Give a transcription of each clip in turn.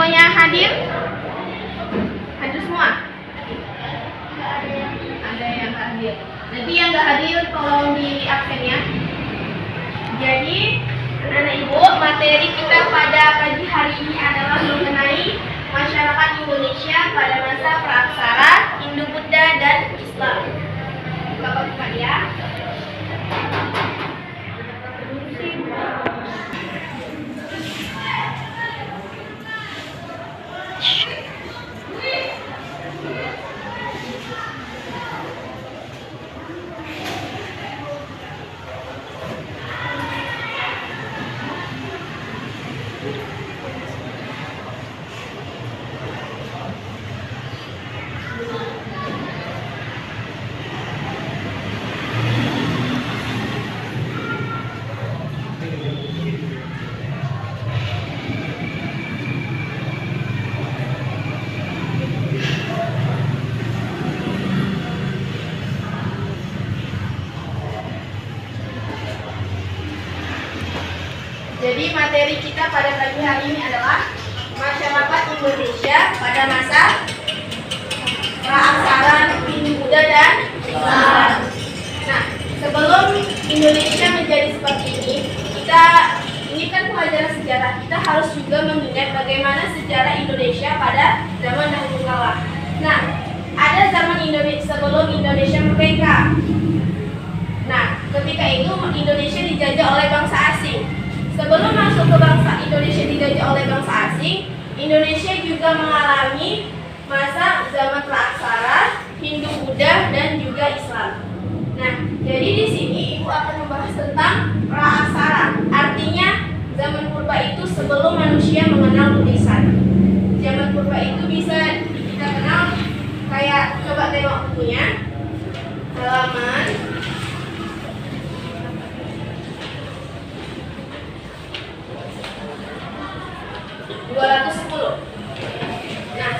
Semuanya hadir? Hadir semua? Ada yang nggak hadir. Nanti yang nggak hadir tolong di absen ya. Jadi, anak-anak ibu, materi kita pada pagi hari ini adalah mengenai masyarakat Indonesia pada masa praaksara, Hindu-Buddha, dan Islam. Buka ya. Jadi materi kita pada pagi hari ini adalah masyarakat Indonesia pada masa praaksara, Hindu-Buddha, dan Islam. Nah, sebelum Indonesia menjadi seperti ini kan pelajaran sejarah, kita harus juga mengingat bagaimana sejarah Indonesia pada zaman dahulu kala. Nah, ada zaman Indonesia sebelum Indonesia merdeka. Nah, ketika itu Indonesia dijajah oleh bangsa asing. Sebelum masuk ke bangsa Indonesia dijajah oleh bangsa asing, Indonesia juga mengalami masa zaman praaksara, Hindu-Buddha, dan juga Islam. Nah, jadi di sini Ibu akan membahas tentang praaksara. Artinya zaman purba itu sebelum manusia mengenal tulisan. Zaman purba itu bisa kita kenal kayak, coba tengok bukunya, halaman 210. Nah,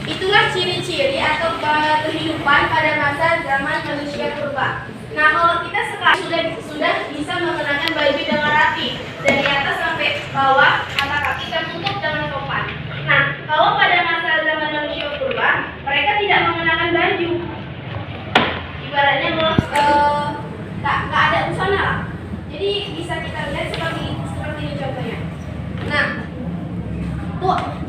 itulah ciri-ciri atau kehidupan pada masa zaman manusia purba. Nah, kalau kita sekarang sudah bisa mengenakan baju dengan rapi dari atas sampai bawah, mata kaki tertutup dengan topan. Nah, kalau pada masa zaman manusia purba, mereka tidak mengenakan baju. Ibaratnya nggak ada busana lah. Jadi bisa kita lihat seperti ini contohnya. Nah,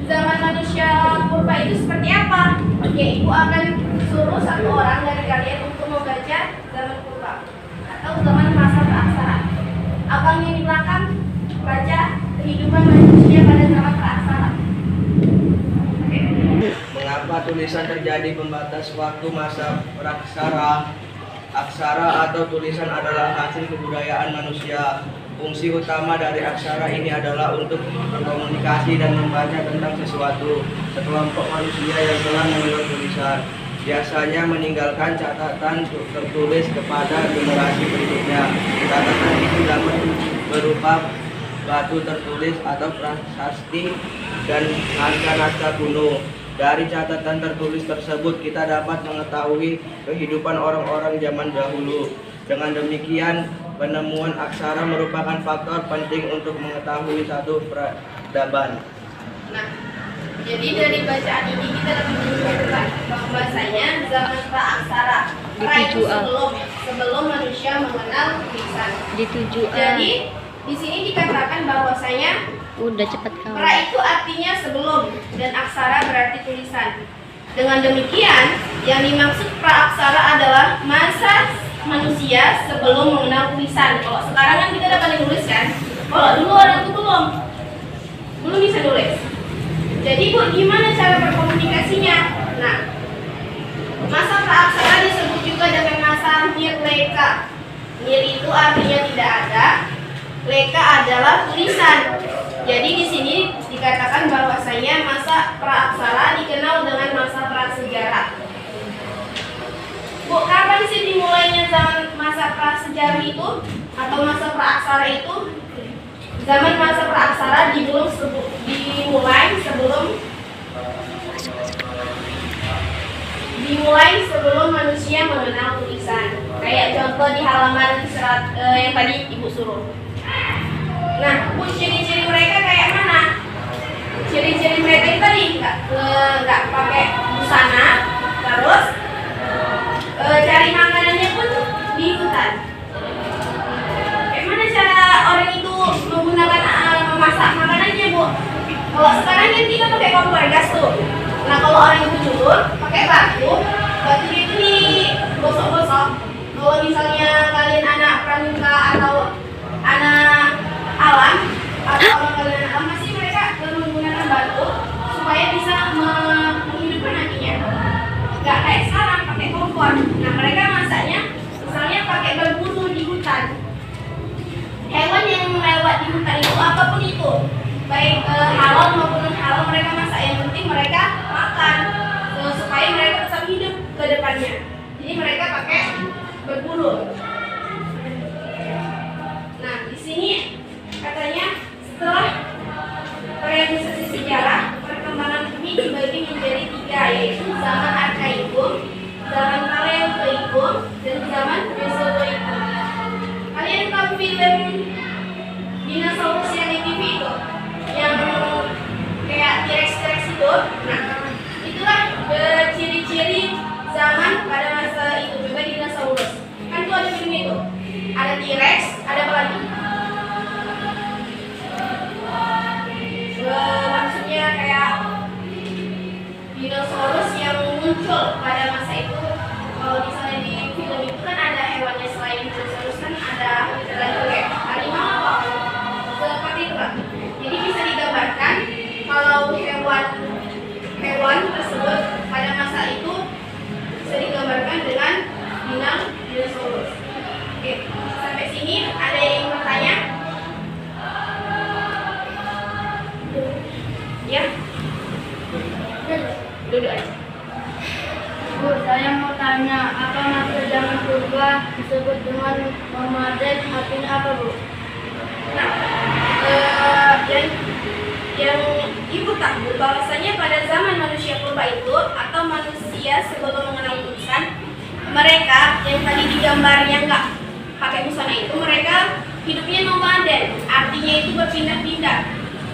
zaman manusia purba itu seperti apa? Oke, Ibu akan suruh satu orang dari kalian untuk membaca zaman purba atau zaman masa praaksara. Abang yang di belakang baca kehidupan manusia pada zaman praaksara. Oke. Mengapa tulisan terjadi pembatas waktu masa praaksara? Aksara atau tulisan adalah hasil kebudayaan manusia. Fungsi utama dari aksara ini adalah untuk berkomunikasi dan membaca tentang sesuatu. Sekelompok manusia yang telah mengenal tulisan biasanya meninggalkan catatan tertulis kepada generasi berikutnya. Catatan itu dapat berupa batu tertulis atau prasasti dan naskah-naskah kuno. Dari catatan tertulis tersebut kita dapat mengetahui kehidupan orang-orang zaman dahulu. Dengan demikian, penemuan aksara merupakan faktor penting untuk mengetahui satu peradaban. Nah, jadi dari bacaan ini kita dapat menunjukkan bahwasanya zaman praaksara itu sebelum manusia mengenal tulisan. Jadi di sini dikatakan bahwasanya udah cepat kawan. Pra itu artinya sebelum dan aksara berarti tulisan. Dengan demikian, yang dimaksud praaksara adalah masa manusia sebelum mengenal tulisan. Kalau sekarang kan kita dapat menulis kan? Kalau dulu orang itu belum bisa nulis. Jadi Bu, gimana cara berkomunikasinya? Nah, masa praaksara disebut juga dengan masa nirleka. Nir itu artinya tidak ada, leka adalah tulisan. Jadi di sini dikatakan bahwasanya masa praaksara dikenal dengan masa prasejarah. Bu, kapan sih dimulainya zaman masa prasejarah itu atau masa praaksara itu? Zaman masa praaksara dimulai sebelum manusia mengenal tulisan. Kayak contoh di halaman yang tadi Ibu suruh. Nah, Bu, ciri-ciri mereka kayak mana? ciri-ciri mereka itu tadi nggak pakai busana, terus cari makanannya pun di hutan. Bagaimana cara orang itu menggunakan memasak makanannya, Bu? Kalau sekarang kan kita pakai kompor gas tuh. Nah, kalau orang itu dulu pakai batu itu digosok-gosok. Kalau misalnya kalian anak pramuka atau anak alam atau orang kalian anak alam, masih mereka menggunakan batu supaya bisa menghidupkan apinya. Nggak kayak sekarang pakai kompor. Nah, mereka masaknya misalnya pakai berburu di hutan. Hewan yang lewat di hutan itu apapun itu, baik halal maupun non halal, mereka masak. Yang penting mereka makan supaya mereka tetap hidup ke depannya. Jadi mereka pakai berburu. Nah, di sini katanya setelah realisasi sejarah, perkembangan ini dibagi menjadi 3, yaitu zaman Arkaikum, zaman Paleozoikum, dan zaman Mesozoikum. Kalian tahu film dinosaurus yang di TV itu, yang kayak T-Rex itu? Nah, itulah ciri-ciri zaman pada masa itu juga dinosaurus. Kan tuh ada film itu, ada T-Rex, ada apa lagi? Maksudnya kayak dinosaurus yang muncul pada masa itu. Kalau misalnya di film itu kan ada hewannya selain dinosaurus, kan ada lagi kayak harimau apa seperti itu kan. Jadi bisa digambarkan kalau hewan tersebut pada masa itu bisa digambarkan dengan dinosaurus. Oke, sampai sini ada yang bertanya? Ya, duduk aja. Bu, saya mau tanya, apa maksud zaman purba disebut dengan nomaden, artinya apa, Bu? Nah, yang ibu tahu bahwasanya pada zaman manusia purba itu atau manusia sebelum mengenal tulisan, mereka yang tadi digambarnya nggak pakai busana itu, mereka hidupnya nomaden, artinya itu berpindah-pindah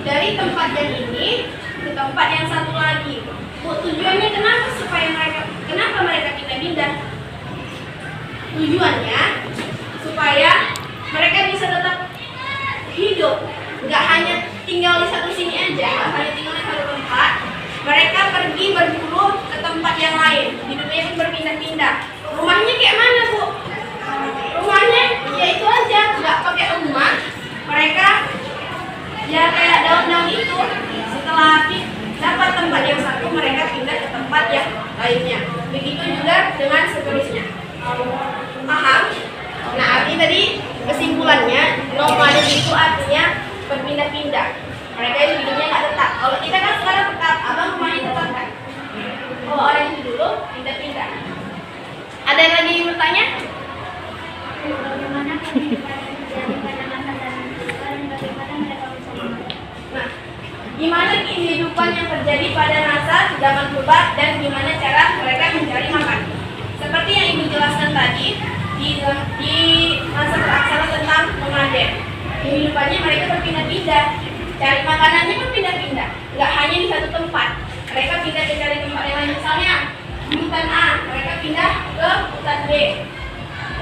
dari tempat yang ini ke tempat yang satu lagi. Bu, tujuannya kenapa mereka pindah-pindah? Tujuannya supaya mereka bisa tetap hidup, nggak hanya tinggal di satu sini aja, nggak hanya tinggal di satu tempat. Mereka pergi berburu ke tempat yang lain, hidupnya itu berpindah-pindah. Rumahnya kayak mana, Bu? Rumahnya ya itu aja, nggak pakai rumah. Mereka ya kayak daun-daun itu, setelah dapat tempat yang satu, mereka pindah ke tempat yang lainnya. Begitu juga dengan seterusnya. Paham? Nah, arti tadi kesimpulannya, nomaden itu artinya berpindah-pindah. Mereka itu hidupnya nggak tetap. Kalau kita kan sekarang tetap, abang rumahnya tetap kan. Kalau orang itu dulu pindah-pindah. Ada yang lagi bertanya? Bagaimana kehidupan pada masa zaman purba dan bagaimana mereka bisa makan? Nah, gimana kehidupan yang terjadi pada masa zaman purba dan gimana cara mereka mencari makan? Seperti yang ibu jelaskan tadi di masa praksana tentang nomaden, kehidupannya mereka berpindah-pindah, cari makanannya pun pindah-pindah, nggak hanya di satu tempat. Mereka pindah ke cari tempat yang lain. Misalnya di hutan A, mereka pindah ke hutan B.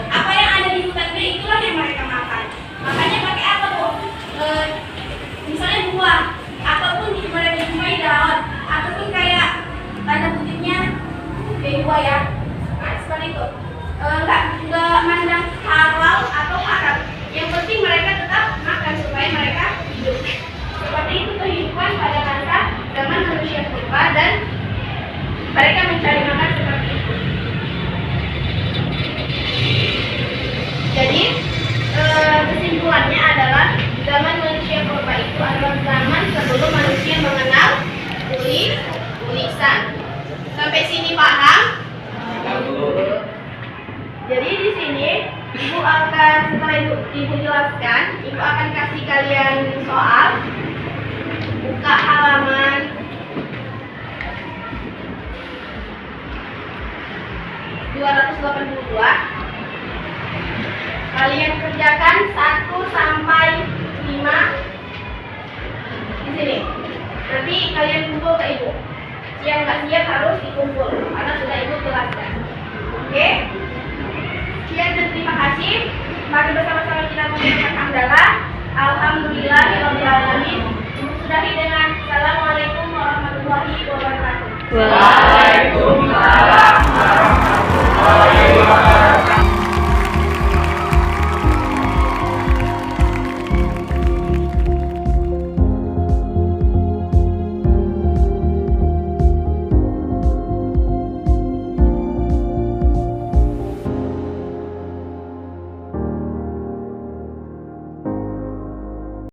Apa yang ada di hutan B itulah yang mereka makan. Makanya pakai apa, Bu? Misalnya buah, ataupun mereka jumpai daun, ataupun kayak tanda kutipnya kayak buah ya. Nah, seperti itu. Nggak mandang halal atau haram. Yang penting mereka tetap makan supaya mereka hidup. Seperti itu kehidupan pada masa zaman manusia purba dan mereka mencari makan seperti itu. Jadi kesimpulannya adalah zaman manusia purba itu adalah zaman sebelum manusia mengenal tulisan. Sampai sini paham? Jadi di sini ibu akan setelah ibu jelaskan, ibu akan kasih kalian yang nggak siap harus dikumpul karena sudah ikut kelasnya. Oke? Sekian dan terima kasih. Mari bersama-sama kita mengucapkan hamdalah. Alhamdulillahirabbil alamin. Sudahi dengan Assalamualaikum warahmatullahi wabarakatuh. Waalaikumsalam warahmatullahi